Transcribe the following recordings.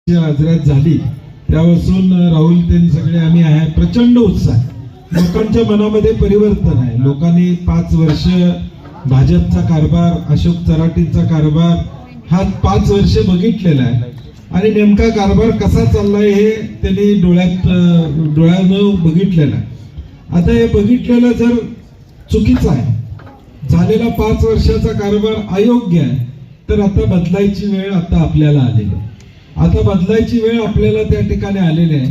आजरात झाली त्यापासून राहुल ते सगळे आम्ही आहे प्रचंड उत्साह लोकांच्या मनामध्ये परिवर्तन आहे. लोकांनी 5 वर्ष भाजपचा कारभार, अशोक चराटींचा कारभार हा 5 वर्ष बघितलेला आहे आणि नेमका कारभार कसा चाललाय हे त्यांनी डोळ्यानं बघितलेलं आहे. आता हे बघितलेलं जर चुकीचं आहे, झालेला 5 वर्षाचा कारभार अयोग्य आहे, तर आता बदलायची वेळ आता आपल्याला आलेली आहे. आता बदलायची वेळ आपल्याला त्या ठिकाणी आलेली आहे.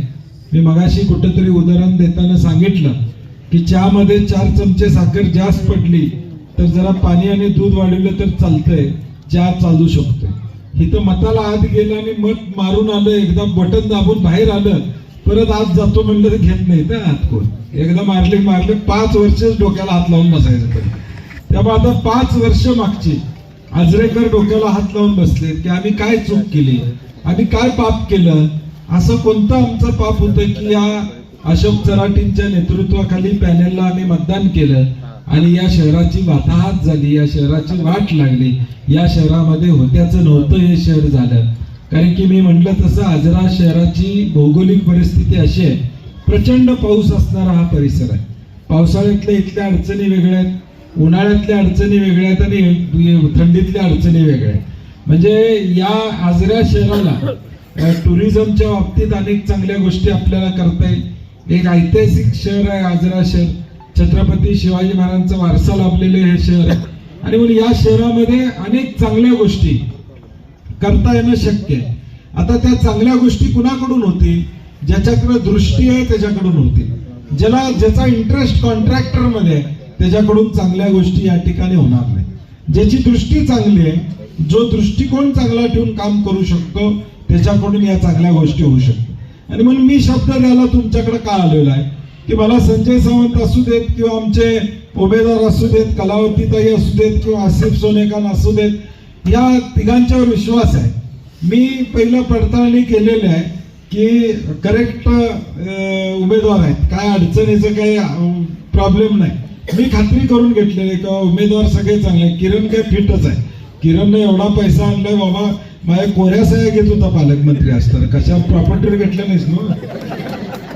मी मगाशी कुठेतरी उदाहरण देताना सांगितलं की चहामध्ये 4 चमचे साखर जास्त पडली तर जरा पाणी आणि दूध वाढवलं तर चालतंय, चहा चालू शकतोय. इथं मताला आत गेलं आणि मत मारून आलं, एकदा बटन दाबून बाहेर आलं, परत आत जातो म्हणलं तर घेत नाही तर आत कोण. एकदा मारले 5 वर्षच डोक्याला हात लावून बसायचं. त्यामुळे आता 5 वर्ष मागची आजरेकर डोक्याला हात लावून बसले की आम्ही काय चूक केली, आम्ही काय पाप केलं. असं कोणतं आमचं पाप होतं की या अशोक चराटींच्या नेतृत्वाखाली पॅनेलला आम्ही मतदान केलं आणि या शहराची वाताहत झाली, या शहराची वाट लागली, या शहरामध्ये होत्याचं नव्हतं हे शहर झालं. कारण की मी म्हटलं तसं आजरा शहराची भौगोलिक परिस्थिती अशी आहे, प्रचंड पाऊस असणारा हा परिसर आहे. पावसाळ्यातल्या इथल्या अडचणी वेगळ्या आहेत, उन्हाळ्यातल्या अडचणी वेगळ्या आहेत आणि थंडीतल्या अडचणी वेगळ्या आहेत. म्हणजे या आजरा शहराला टुरिझमच्या बाबतीत अनेक चांगल्या गोष्टी आपल्याला करता येईल. एक ऐतिहासिक शहर आहे आजरा शहर, छत्रपती शिवाजी महाराजांचा वारसा लाभलेले हे शहर आहे आणि म्हणून या शहरामध्ये अनेक चांगल्या गोष्टी करता येणं शक्य आहे. आता त्या चांगल्या गोष्टी कुणाकडून होतील? ज्याच्याकडे दृष्टी आहे त्याच्याकडून होतील. ज्याचा इंटरेस्ट कॉन्ट्रॅक्टर मध्ये आहे त्याच्याकडून चांगल्या गोष्टी या ठिकाणी होणार नाही. ज्याची दृष्टी चांगली आहे, जो दृष्टिकोन चांगला ठेवून काम करू शकतो त्याच्याकडून या चांगल्या गोष्टी होऊ शकतात. आणि म्हणून मी शब्द द्यायला तुमच्याकडे का आलेला आहे की मला संजय सावंत असू देत किंवा आमचे उमेदवार असू देत, कलावतीताई असू देत किंवा आसिफ सोनेखान असू देत, या तिघांच्यावर विश्वास आहे. मी पहिलं पडताळणी केलेली आहे की करेक्ट उमेदवार आहेत, काय अडचणीचं काही प्रॉब्लेम नाही. मी खात्री करून घेतलेली किंवा उमेदवार सगळे चांगले. किरण काय फिटच आहे. किरणने एवढा पैसा आणलाय बाबा, माझ्या कोऱ्या सह्या घेत होता पालकमंत्री असताना. कशा प्रॉपर्टीवर घेतल्या नाहीस ना?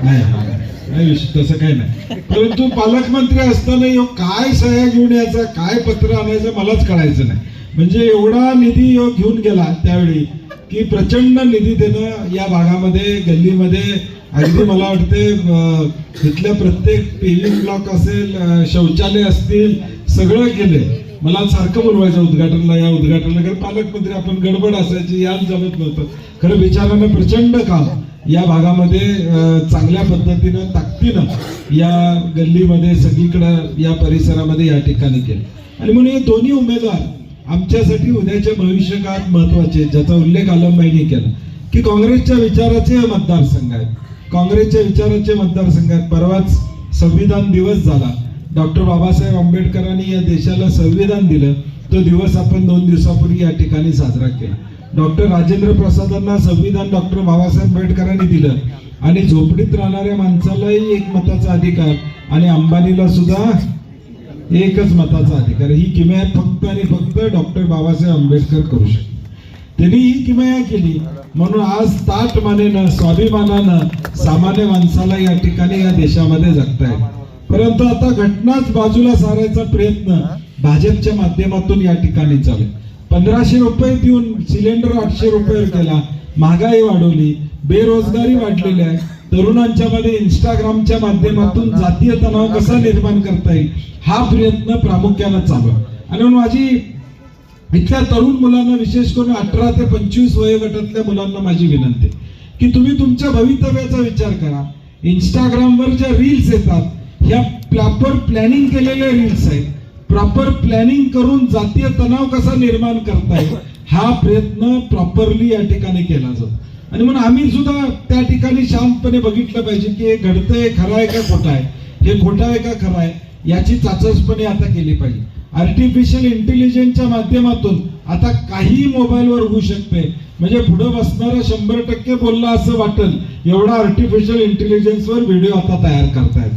नाही, तसं काही नाही. परंतु पालकमंत्री असताना काय सह्या घेऊन यायचा, काय पत्र आणायचं मलाच कळायचं नाही. म्हणजे एवढा निधी घेऊन गेला त्यावेळी की प्रचंड निधी देणं या भागामध्ये, गल्लीमध्ये अगदी मला वाटते तिथल्या प्रत्येक पेव्हिंग ब्लॉक असेल, शौचालय असतील, सगळं केले. मला सारखं बोलवायचं उद्घाटनला, या उद्घाटनला, कारण पालकमंत्री आपण गडबड असायची, याच जमत नव्हतं. खरं विचारानं प्रचंड काम या भागामध्ये चांगल्या पद्धतीनं, ताकदीनं या गल्लीमध्ये सगळीकडं या परिसरामध्ये या ठिकाणी केलं. आणि म्हणून हे दोन्ही उमेदवार आमच्यासाठी उद्याच्या भविष्यकाळात महत्वाचे, ज्याचा उल्लेख आलमबाईंनी केला की काँग्रेसच्या विचाराचे मतदारसंघ आहेत. काँग्रेसच्या विचाराचे मतदारसंघ आहेत. परवाच संविधान दिवस झाला. डॉक्टर बाबासाहेब आंबेडकरांनी या देशाला संविधान दिलं. तो दिवस आपण 2 दिवसापूर्वी या ठिकाणी साजरा केला. डॉक्टर राजेंद्र प्रसादांना संविधान डॉक्टर बाबासाहेब आंबेडकरांनी दिलं आणि झोपडीत राहणाऱ्या माणसालाही 1 मताचा अधिकार आणि अंबानीला सुद्धा 1च मताचा अधिकार. ही किमया फक्त आणि फक्त डॉक्टर बाबासाहेब आंबेडकर करू शकतात. त्यांनी ही किमया केली म्हणून आज ताठ मानेनं, स्वाभिमानानं सामान्य माणसाला या ठिकाणी या देशामध्ये जगतायत. परंतु आता घटनाच बाजूला सारायचा प्रयत्न भाजपच्या माध्यमातून या ठिकाणी चालू. 1500 रुपये देऊन सिलेंडर 800 रुपयावर केला, महागाई वाढवली, बेरोजगारी वाढलेली आहे. तरुणांच्या मध्ये इंस्टाग्रामच्या माध्यमातून जातीय तणाव कसा निर्माण करता येईल हा प्रयत्न प्रामुख्यानं चालू आहे. आणि म्हणून माझी इथल्या तरुण मुलांना, विशेष करून 18 ते 25 वयोगटातल्या मुलांना माझी विनंती की तुम्ही तुमच्या भवितव्याचा विचार करा. इंस्टाग्रामवर ज्या रील्स येतात ह्या प्रॉपर प्लॅनिंग केलेल्या रील्स आहेत. प्रॉपर प्लॅनिंग करून जातीय तणाव कसा निर्माण करता येईल हा प्रयत्न प्रॉपरली या ठिकाणी केला जातो. आणि म्हणून आम्ही सुद्धा त्या ठिकाणी शांतपणे बघितलं पाहिजे की हे घडतंय खरं आहे का खोटं आहे, हे खोटं आहे का खरं आहे, याची चाचपणी आता केली पाहिजे. आर्टिफिशियल इंटेलिजन्सच्या माध्यमातून आता काही मोबाईलवर होऊ शकते. म्हणजे पुढे बसणारा 100% बोलला असं वाटेल एवढा आर्टिफिशियल इंटेलिजन्सवर व्हिडिओ आता तयार करतायत.